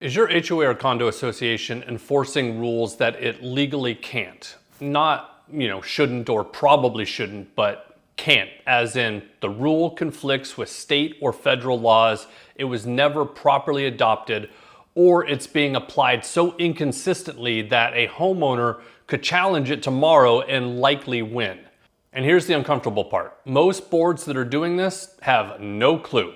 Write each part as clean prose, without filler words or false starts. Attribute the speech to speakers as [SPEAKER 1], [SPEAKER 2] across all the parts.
[SPEAKER 1] Is your HOA or condo association enforcing rules that it legally can't? Not, shouldn't or probably shouldn't, but can't, as in the rule conflicts with state or federal laws, it was never properly adopted, or it's being applied so inconsistently that a homeowner could challenge it tomorrow and likely win. And here's the uncomfortable part. Most boards that are doing this have no clue.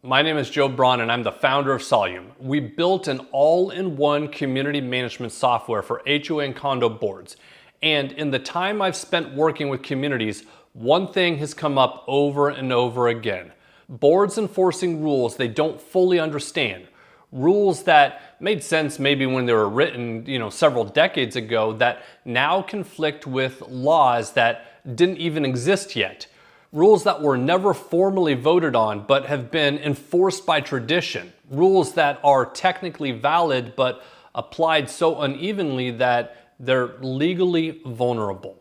[SPEAKER 1] My name is Joe Braun and I'm the founder of Solume. We built an all-in-one community management software for HOA and condo boards. And in the time I've spent working with communities, one thing has come up over and over again. Boards enforcing rules they don't fully understand. Rules that made sense maybe when they were written, several decades ago that now conflict with laws that didn't even exist yet. Rules that were never formally voted on but have been enforced by tradition. Rules that are technically valid but applied so unevenly that they're legally vulnerable.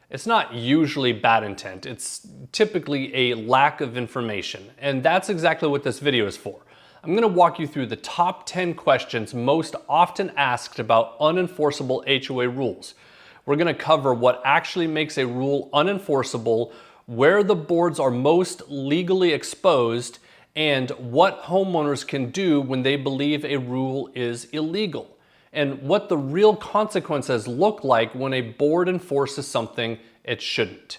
[SPEAKER 1] It's not usually bad intent, it's typically a lack of information. And that's exactly what this video is for. I'm going to walk you through the top 10 questions most often asked about unenforceable HOA rules. We're going to cover what actually makes a rule unenforceable, where the boards are most legally exposed, and what homeowners can do when they believe a rule is illegal, and what the real consequences look like when a board enforces something it shouldn't.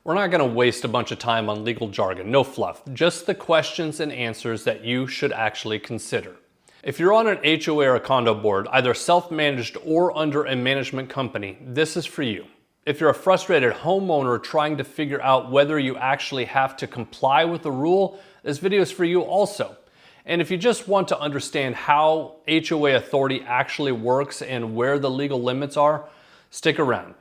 [SPEAKER 1] We're not going to waste a bunch of time on legal jargon, no fluff, just the questions and answers that you should actually consider. If you're on an HOA or a condo board, either self-managed or under a management company, this is for you. If you're a frustrated homeowner trying to figure out whether you actually have to comply with the rule, this video is for you also. And if you just want to understand how HOA authority actually works and where the legal limits are, stick around.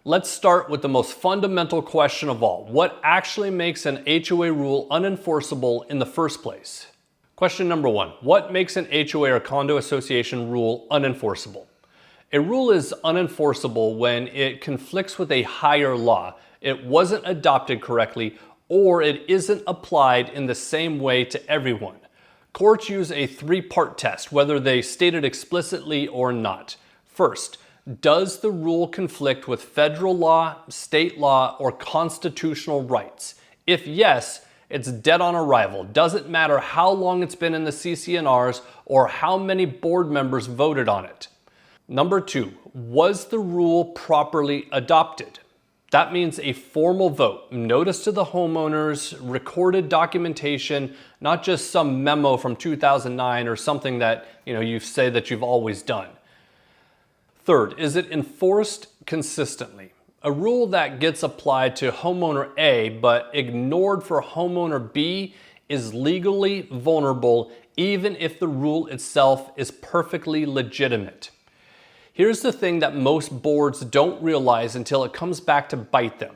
[SPEAKER 1] Let's start with the most fundamental question of all. What actually makes an HOA rule unenforceable in the first place? Question number one, what makes an HOA or condo association rule unenforceable? A rule is unenforceable when it conflicts with a higher law, it wasn't adopted correctly, or it isn't applied in the same way to everyone. Courts use a three-part test, whether they state it explicitly or not. First, does the rule conflict with federal law, state law, or constitutional rights? If yes, it's dead on arrival. Doesn't matter how long it's been in the CC&Rs or how many board members voted on it. Number two, was the rule properly adopted? That means a formal vote, notice to the homeowners, recorded documentation, not just some memo from 2009 or something that you say that you've always done. Third, is it enforced consistently? A rule that gets applied to homeowner A but ignored for homeowner B is legally vulnerable even if the rule itself is perfectly legitimate. Here's the thing that most boards don't realize until it comes back to bite them.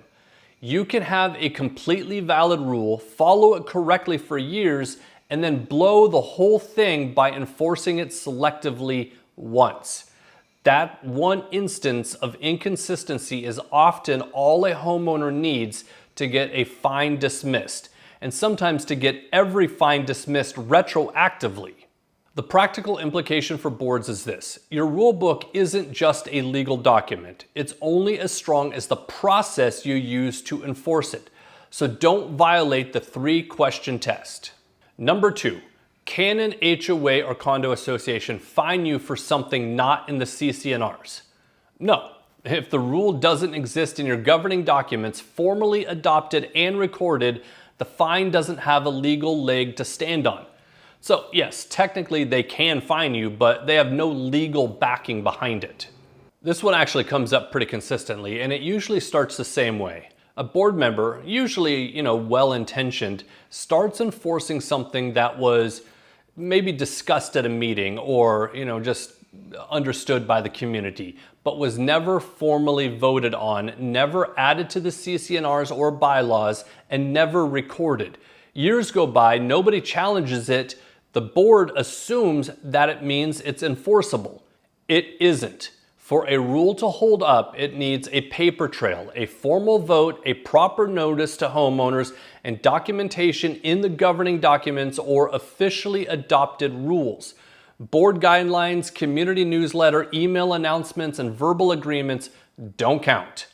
[SPEAKER 1] You can have a completely valid rule, follow it correctly for years, and then blow the whole thing by enforcing it selectively once. That one instance of inconsistency is often all a homeowner needs to get a fine dismissed, and sometimes to get every fine dismissed retroactively. The practical implication for boards is this. Your rule book isn't just a legal document. It's only as strong as the process you use to enforce it. So don't violate the three-question test. Number two, can an HOA or condo association fine you for something not in the CC&Rs? No. If the rule doesn't exist in your governing documents, formally adopted and recorded, the fine doesn't have a legal leg to stand on. So yes, technically they can fine you, but they have no legal backing behind it. This one actually comes up pretty consistently, and it usually starts the same way. A board member, usually, well-intentioned, starts enforcing something that was maybe discussed at a meeting or, just understood by the community, but was never formally voted on, never added to the CC&Rs or bylaws, and never recorded. Years go by, nobody challenges it. The board assumes that it means it's enforceable. It isn't. For a rule to hold up, it needs a paper trail, a formal vote, a proper notice to homeowners, and documentation in the governing documents or officially adopted rules. Board guidelines, community newsletter, email announcements, and verbal agreements don't count.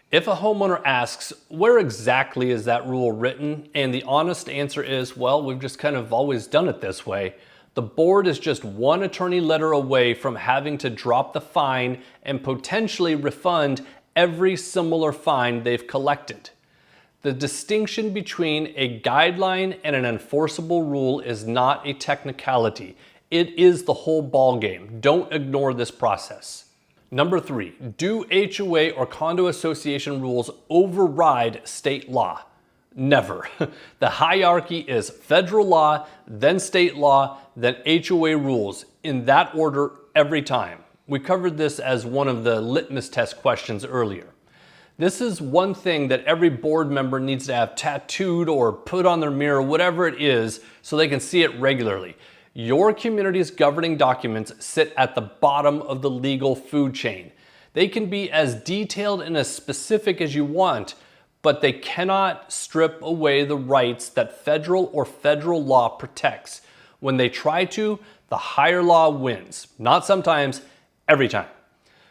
[SPEAKER 1] If a homeowner asks, where exactly is that rule written? And the honest answer is, well, we've just kind of always done it this way. The board is just one attorney letter away from having to drop the fine and potentially refund every similar fine they've collected. The distinction between a guideline and an enforceable rule is not a technicality. It is the whole ball game. Don't ignore this process. Number 3, do HOA or condo association rules override state law? Never. The hierarchy is federal law, then state law, then HOA rules, in that order every time. We covered this as one of the litmus test questions earlier. This is one thing that every board member needs to have tattooed or put on their mirror, whatever it is, so they can see it regularly. Your community's governing documents sit at the bottom of the legal food chain. They can be as detailed and as specific as you want, but they cannot strip away the rights that federal or federal law protects. When they try to, the higher law wins. Not sometimes, every time.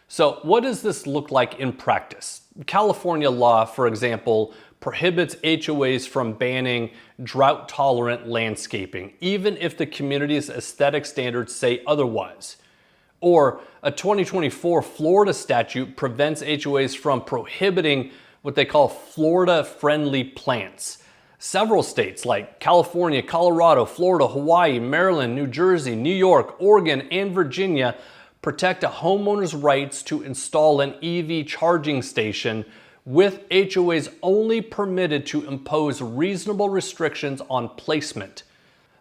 [SPEAKER 1] So what does this look like in practice? California law, for example, prohibits HOAs from banning drought-tolerant landscaping, even if the community's aesthetic standards say otherwise. Or a 2024 Florida statute prevents HOAs from prohibiting what they call Florida-friendly plants. Several states like California, Colorado, Florida, Hawaii, Maryland, New Jersey, New York, Oregon, and Virginia protect a homeowner's rights to install an EV charging station, with HOAs only permitted to impose reasonable restrictions on placement.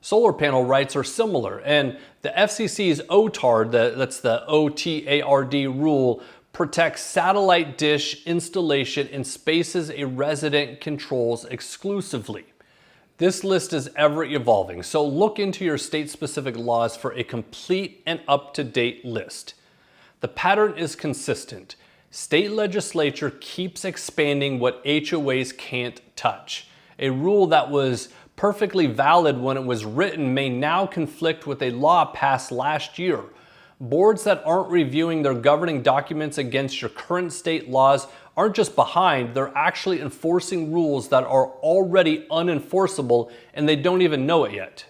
[SPEAKER 1] Solar panel rights are similar, and the FCC's OTARD, that's the OTARD rule, protects satellite dish installation in spaces a resident controls exclusively. This list is ever evolving, so look into your state-specific laws for a complete and up-to-date list. The pattern is consistent. State legislature keeps expanding what HOAs can't touch. A rule that was perfectly valid when it was written may now conflict with a law passed last year. Boards that aren't reviewing their governing documents against your current state laws aren't just behind, they're actually enforcing rules that are already unenforceable and they don't even know it yet.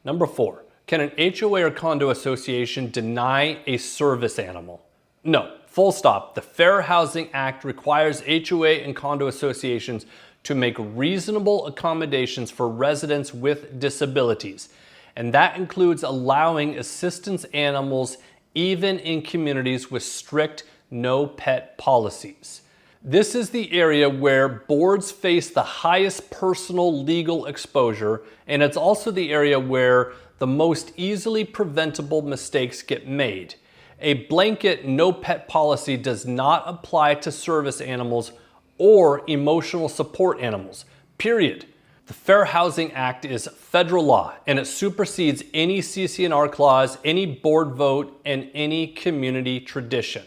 [SPEAKER 1] Number 4, can an HOA or condo association deny a service animal? No, full stop. The Fair Housing Act requires HOA and condo associations to make reasonable accommodations for residents with disabilities, and that includes allowing assistance animals even in communities with strict no pet policies. This is the area where boards face the highest personal legal exposure, and it's also the area where the most easily preventable mistakes get made. A blanket no pet policy does not apply to service animals or emotional support animals, period. The Fair Housing Act is federal law, and it supersedes any CC&R clause, any board vote, and any community tradition.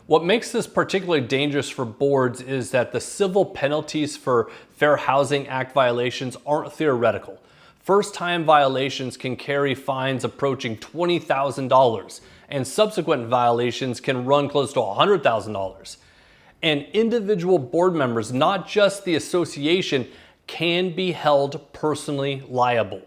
[SPEAKER 1] What makes this particularly dangerous for boards is that the civil penalties for Fair Housing Act violations aren't theoretical. First-time violations can carry fines approaching $20,000, and subsequent violations can run close to $100,000. And individual board members, not just the association, can be held personally liable.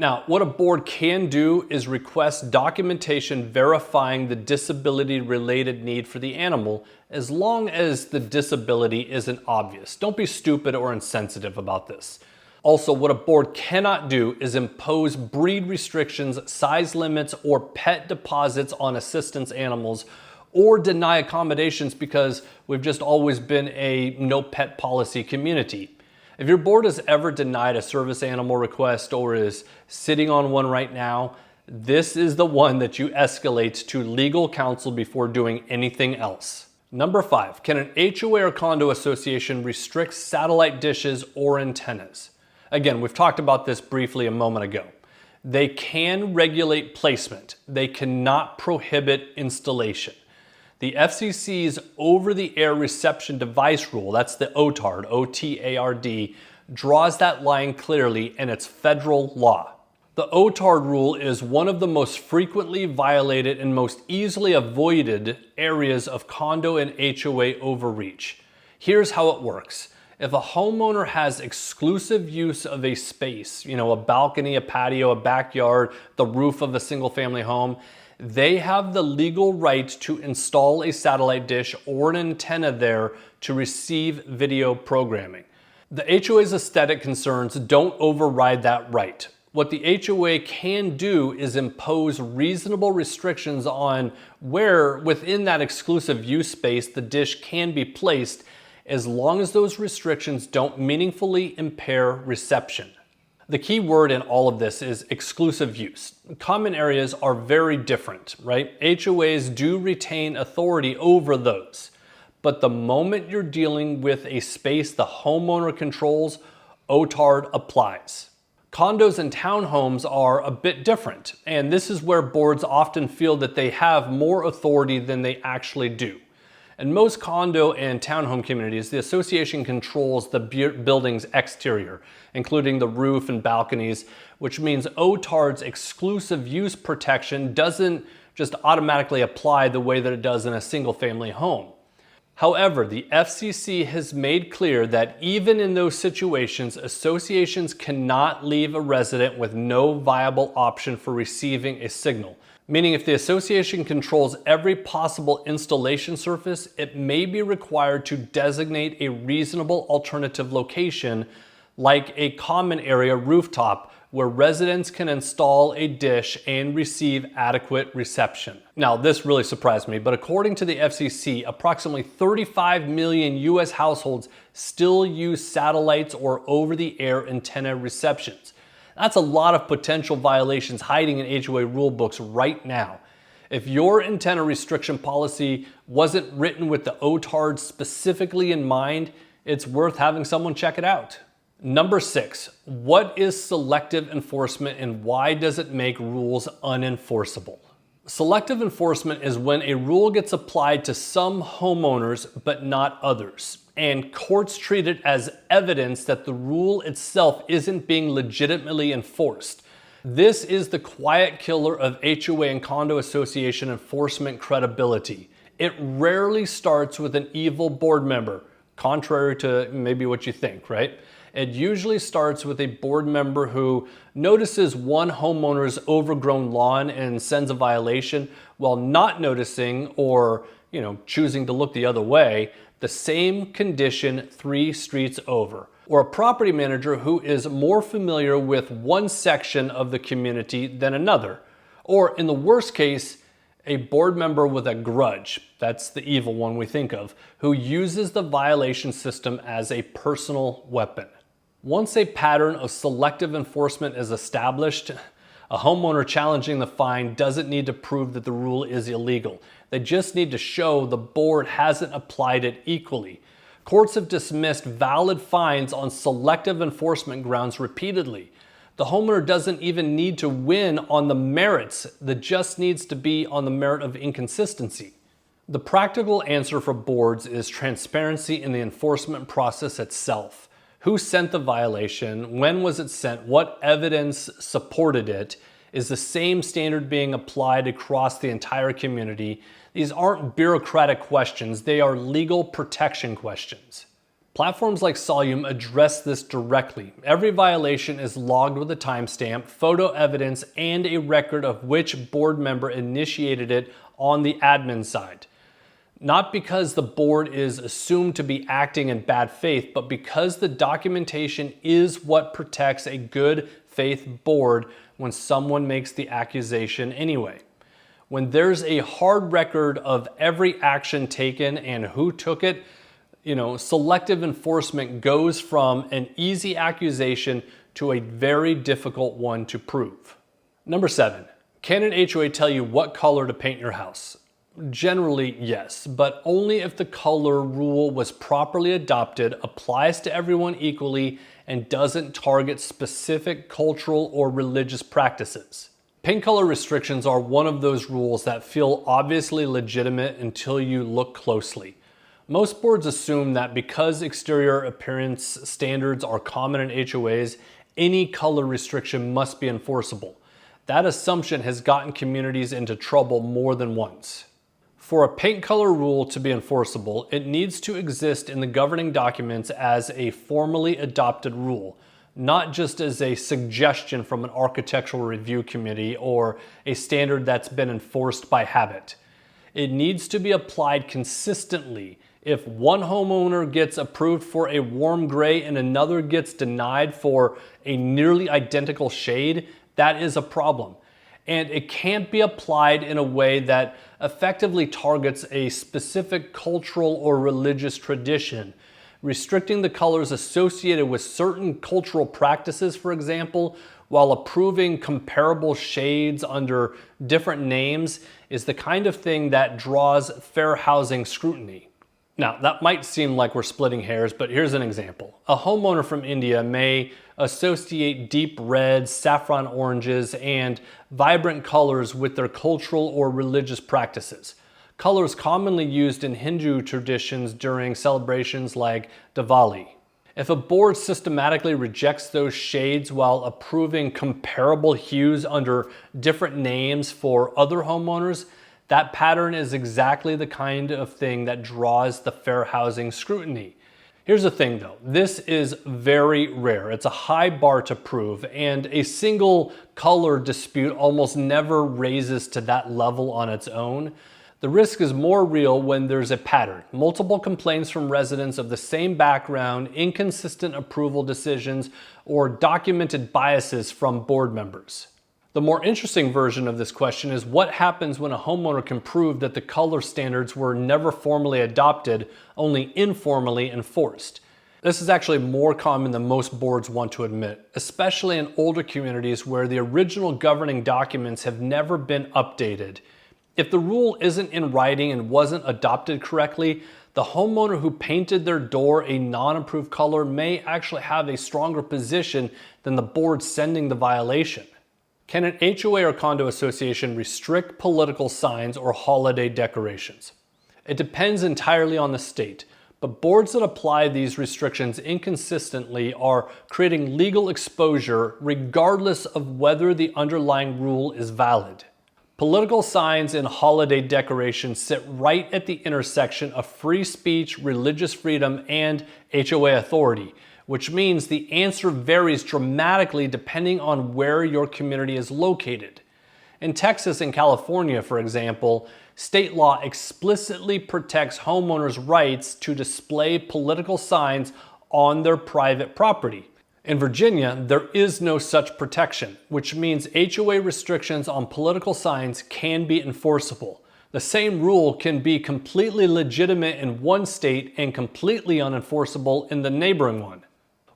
[SPEAKER 1] Now, what a board can do is request documentation verifying the disability-related need for the animal, as long as the disability isn't obvious. Don't be stupid or insensitive about this. Also, what a board cannot do is impose breed restrictions, size limits, or pet deposits on assistance animals, or deny accommodations because we've just always been a no pet policy community. If your board has ever denied a service animal request or is sitting on one right now, this is the one that you escalate to legal counsel before doing anything else. Number 5, can an HOA or condo association restrict satellite dishes or antennas? Again, we've talked about this briefly a moment ago. They can regulate placement. They cannot prohibit installation. The FCC's over-the-air reception device rule, that's the OTARD, O-T-A-R-D, draws that line clearly, and it's federal law. The OTARD rule is one of the most frequently violated and most easily avoided areas of condo and HOA overreach. Here's how it works. If a homeowner has exclusive use of a space, a balcony, a patio, a backyard, the roof of a single family home, they have the legal right to install a satellite dish or an antenna there to receive video programming. The HOA's aesthetic concerns don't override that right. What the HOA can do is impose reasonable restrictions on where within that exclusive use space the dish can be placed, as long as those restrictions don't meaningfully impair reception. The key word in all of this is exclusive use. Common areas are very different, right? HOAs do retain authority over those. But the moment you're dealing with a space the homeowner controls, OTARD applies. Condos and townhomes are a bit different, and this is where boards often feel that they have more authority than they actually do. In most condo and townhome communities, the association controls the building's exterior, including the roof and balconies, which means OTARD's exclusive use protection doesn't just automatically apply the way that it does in a single-family home. However, the FCC has made clear that even in those situations, associations cannot leave a resident with no viable option for receiving a signal. Meaning if the association controls every possible installation surface, it may be required to designate a reasonable alternative location, like a common area rooftop, where residents can install a dish and receive adequate reception. Now, this really surprised me, but according to the FCC, approximately 35 million US households still use satellites or over-the-air antenna receptions. That's a lot of potential violations hiding in HOA rule books right now. If your antenna restriction policy wasn't written with the OTARD specifically in mind, it's worth having someone check it out. Number 6, what is selective enforcement and why does it make rules unenforceable? Selective enforcement is when a rule gets applied to some homeowners but not others, and courts treat it as evidence that the rule itself isn't being legitimately enforced. This is the quiet killer of HOA and condo association enforcement credibility. It rarely starts with an evil board member, contrary to maybe what you think, right? It usually starts with a board member who notices one homeowner's overgrown lawn and sends a violation while not noticing or, choosing to look the other way, the same condition 3 streets over. Or a property manager who is more familiar with one section of the community than another. Or in the worst case, a board member with a grudge, that's the evil one we think of, who uses the violation system as a personal weapon. Once a pattern of selective enforcement is established, a homeowner challenging the fine doesn't need to prove that the rule is illegal. They just need to show the board hasn't applied it equally. Courts have dismissed valid fines on selective enforcement grounds repeatedly. The homeowner doesn't even need to win on the merits. It just needs to be on the merit of inconsistency. The practical answer for boards is transparency in the enforcement process itself. Who sent the violation? When was it sent? What evidence supported it? Is the same standard being applied across the entire community? These aren't bureaucratic questions, they are legal protection questions. Platforms like Solume address this directly. Every violation is logged with a timestamp, photo evidence, and a record of which board member initiated it on the admin side. Not because the board is assumed to be acting in bad faith, but because the documentation is what protects a good faith board when someone makes the accusation anyway. When there's a hard record of every action taken and who took it, selective enforcement goes from an easy accusation to a very difficult one to prove. Number 7, can an HOA tell you what color to paint your house? Generally, yes, but only if the color rule was properly adopted, applies to everyone equally, and doesn't target specific cultural or religious practices. Paint color restrictions are one of those rules that feel obviously legitimate until you look closely. Most boards assume that because exterior appearance standards are common in HOAs, any color restriction must be enforceable. That assumption has gotten communities into trouble more than once. For a paint color rule to be enforceable, it needs to exist in the governing documents as a formally adopted rule, not just as a suggestion from an architectural review committee or a standard that's been enforced by habit. It needs to be applied consistently. If one homeowner gets approved for a warm gray and another gets denied for a nearly identical shade, that is a problem. And it can't be applied in a way that effectively targets a specific cultural or religious tradition. Restricting the colors associated with certain cultural practices, for example, while approving comparable shades under different names is the kind of thing that draws fair housing scrutiny. Now, that might seem like we're splitting hairs, but here's an example. A homeowner from India may associate deep reds, saffron oranges, and vibrant colors with their cultural or religious practices. Colors commonly used in Hindu traditions during celebrations like Diwali. If a board systematically rejects those shades while approving comparable hues under different names for other homeowners, that pattern is exactly the kind of thing that draws the fair housing scrutiny. Here's the thing though, this is very rare. It's a high bar to prove, and a single color dispute almost never raises to that level on its own. The risk is more real when there's a pattern, multiple complaints from residents of the same background, inconsistent approval decisions, or documented biases from board members. The more interesting version of this question is what happens when a homeowner can prove that the color standards were never formally adopted, only informally enforced. This is actually more common than most boards want to admit, especially in older communities where the original governing documents have never been updated. If the rule isn't in writing and wasn't adopted correctly, the homeowner who painted their door a non-approved color may actually have a stronger position than the board sending the violation. Can an HOA or condo association restrict political signs or holiday decorations? It depends entirely on the state, but boards that apply these restrictions inconsistently are creating legal exposure regardless of whether the underlying rule is valid. Political signs and holiday decorations sit right at the intersection of free speech, religious freedom, and HOA authority, which means the answer varies dramatically depending on where your community is located. In Texas and California, for example, state law explicitly protects homeowners' rights to display political signs on their private property. In Virginia, there is no such protection, which means HOA restrictions on political signs can be enforceable. The same rule can be completely legitimate in one state and completely unenforceable in the neighboring one.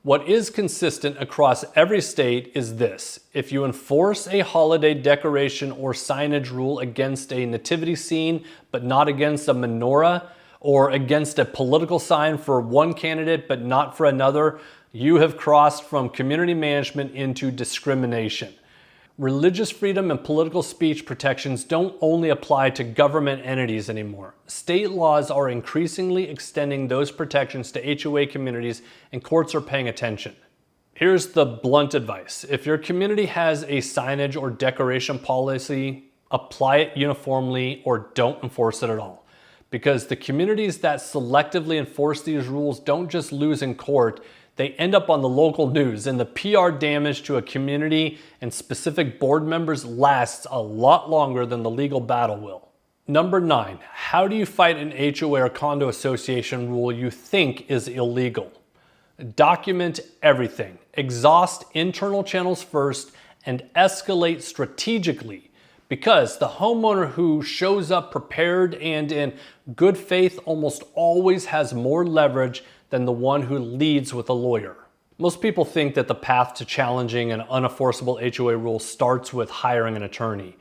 [SPEAKER 1] What is consistent across every state is this: if you enforce a holiday decoration or signage rule against a nativity scene, but not against a menorah, or against a political sign for one candidate but not for another, you have crossed from community management into discrimination. Religious freedom and political speech protections don't only apply to government entities anymore. State laws are increasingly extending those protections to HOA communities, and courts are paying attention. Here's the blunt advice. If your community has a signage or decoration policy, apply it uniformly or don't enforce it at all. Because the communities that selectively enforce these rules don't just lose in court, they end up on the local news, and the PR damage to a community and specific board members lasts a lot longer than the legal battle will. Number 9, how do you fight an HOA or condo association rule you think is illegal? Document everything. Exhaust internal channels first and escalate strategically, because the homeowner who shows up prepared and in good faith almost always has more leverage than the one who leads with a lawyer. Most people think that the path to challenging an unenforceable HOA rule starts with hiring an attorney,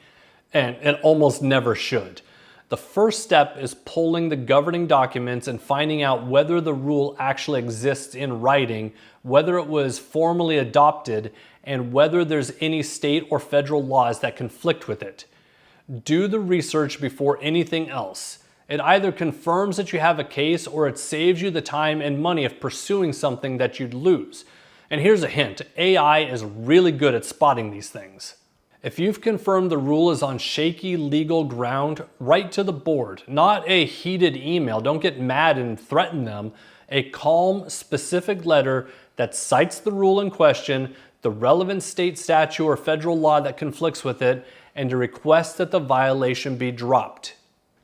[SPEAKER 1] and it almost never should. The first step is pulling the governing documents and finding out whether the rule actually exists in writing, whether it was formally adopted, and whether there's any state or federal laws that conflict with it. Do the research before anything else. It either confirms that you have a case or it saves you the time and money of pursuing something that you'd lose. And here's a hint, AI is really good at spotting these things. If you've confirmed the rule is on shaky legal ground, write to the board, not a heated email. Don't get mad and threaten them. A calm, specific letter that cites the rule in question, the relevant state statute or federal law that conflicts with it, and a request that the violation be dropped.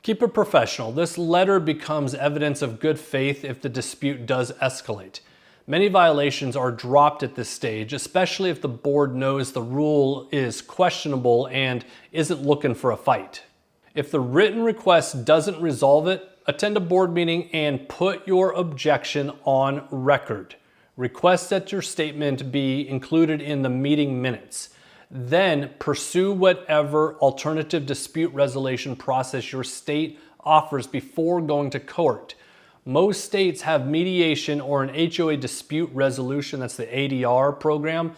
[SPEAKER 1] Keep it professional. This letter becomes evidence of good faith if the dispute does escalate. Many violations are dropped at this stage, especially if the board knows the rule is questionable and isn't looking for a fight. If the written request doesn't resolve it, attend a board meeting and put your objection on record. Request that your statement be included in the meeting minutes. Then pursue whatever alternative dispute resolution process your state offers before going to court. Most states have mediation or an HOA dispute resolution, that's the ADR program,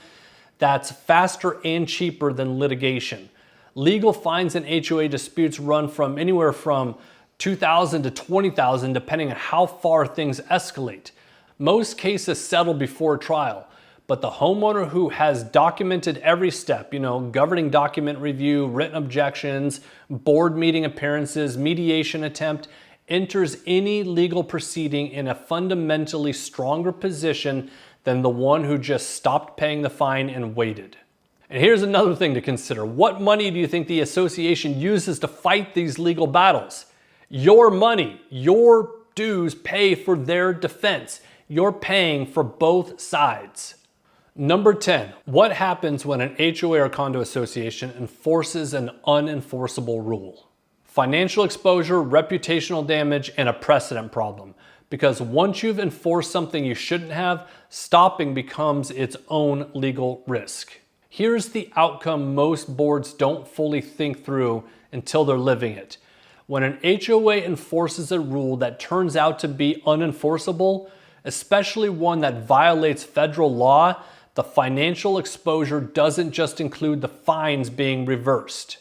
[SPEAKER 1] that's faster and cheaper than litigation. Legal fines in HOA disputes run from anywhere from $2,000 to $20,000 depending on how far things escalate. Most cases settle before trial, but the homeowner who has documented every step, governing document review, written objections, board meeting appearances, mediation attempt, enters any legal proceeding in a fundamentally stronger position than the one who just stopped paying the fine and waited. And here's another thing to consider. What money do you think the association uses to fight these legal battles? Your money, your dues pay for their defense. You're paying for both sides. Number 10, what happens when an HOA or condo association enforces an unenforceable rule? Financial exposure, reputational damage, and a precedent problem. Because once you've enforced something you shouldn't have, stopping becomes its own legal risk. Here's the outcome most boards don't fully think through until they're living it. When an HOA enforces a rule that turns out to be unenforceable, especially one that violates federal law, the financial exposure doesn't just include the fines being reversed.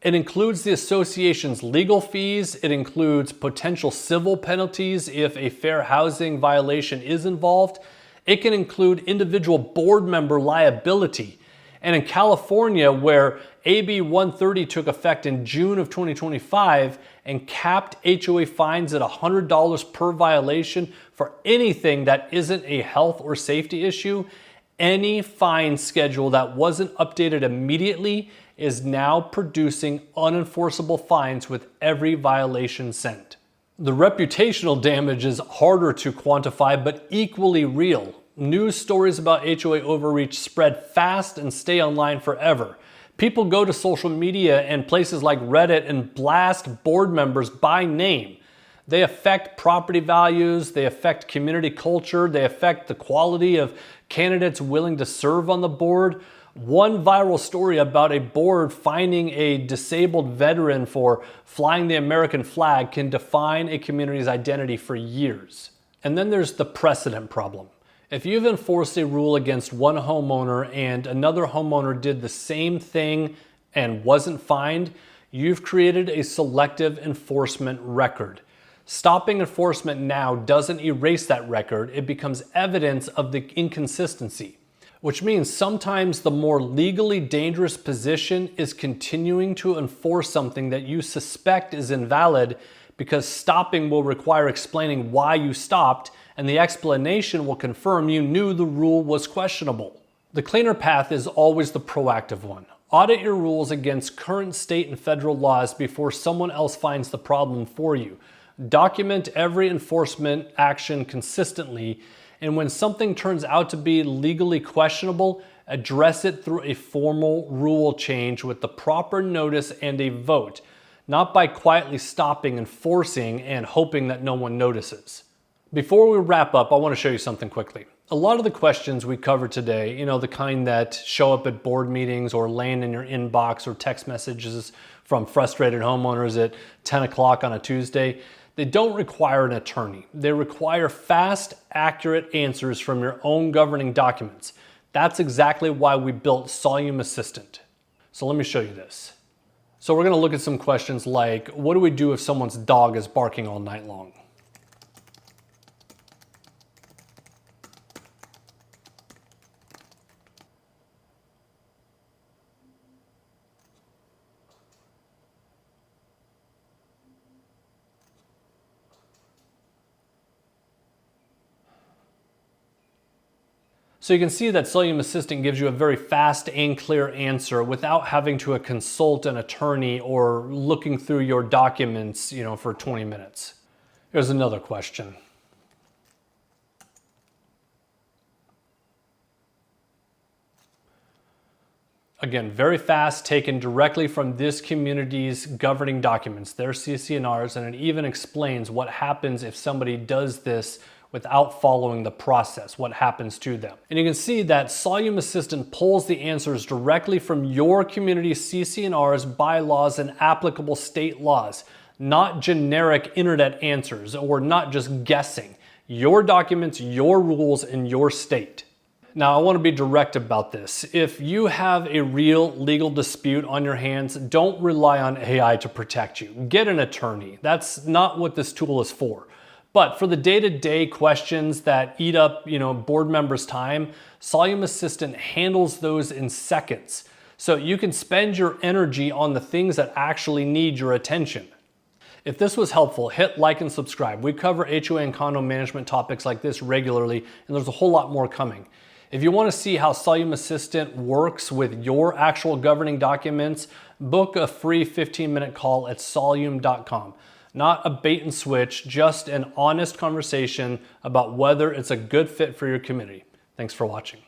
[SPEAKER 1] It includes the association's legal fees, it includes potential civil penalties if a fair housing violation is involved, it can include individual board member liability. And in California, where AB 130 took effect in June of 2025 and capped HOA fines at $100 per violation for anything that isn't a health or safety issue, any fine schedule that wasn't updated immediately is now producing unenforceable fines with every violation sent. The reputational damage is harder to quantify but equally real. News stories about HOA overreach spread fast and stay online forever. People go to social media and places like Reddit and blast board members by name. They affect property values, they affect community culture, they affect the quality of candidates willing to serve on the board. One viral story about a board finding a disabled veteran for flying the American flag can define a community's identity for years. And then there's the precedent problem. If you've enforced a rule against one homeowner and another homeowner did the same thing and wasn't fined, you've created a selective enforcement record. Stopping enforcement now doesn't erase that record, it becomes evidence of the inconsistency. Which means sometimes the more legally dangerous position is continuing to enforce something that you suspect is invalid because stopping will require explaining why you stopped, and the explanation will confirm you knew the rule was questionable. The cleaner path is always the proactive one. Audit your rules against current state and federal laws before someone else finds the problem for you. Document every enforcement action consistently, and when something turns out to be legally questionable, address it through a formal rule change with the proper notice and a vote, not by quietly stopping enforcing and hoping that no one notices. Before we wrap up, I want to show you something quickly. A lot of the questions we covered today, the kind that show up at board meetings or land in your inbox or text messages from frustrated homeowners at 10 o'clock on a Tuesday, they don't require an attorney. They require fast, accurate answers from your own governing documents. That's exactly why we built Solume Assistant. So let me show you this. So we're going to look at some questions like, what do we do if someone's dog is barking all night long? So you can see that Solume Assistant gives you a very fast and clear answer without having to consult an attorney or looking through your documents, for 20 minutes. Here's another question. Again, very fast, taken directly from this community's governing documents, their CC&Rs, and it even explains what happens if somebody does this without following the process, what happens to them. And you can see that Solume Assistant pulls the answers directly from your community's CC&Rs, bylaws, and applicable state laws, not generic internet answers or not just guessing. Your documents, your rules, in your state. Now, I want to be direct about this. If you have a real legal dispute on your hands, don't rely on AI to protect you. Get an attorney. That's not what this tool is for. But for the day-to-day questions that eat up, board members' time, Solume Assistant handles those in seconds. So you can spend your energy on the things that actually need your attention. If this was helpful, hit like and subscribe. We cover HOA and condo management topics like this regularly, and there's a whole lot more coming. If you want to see how Solume Assistant works with your actual governing documents, book a free 15-minute call at solume.com. Not a bait and switch, just an honest conversation about whether it's a good fit for your community. Thanks for watching.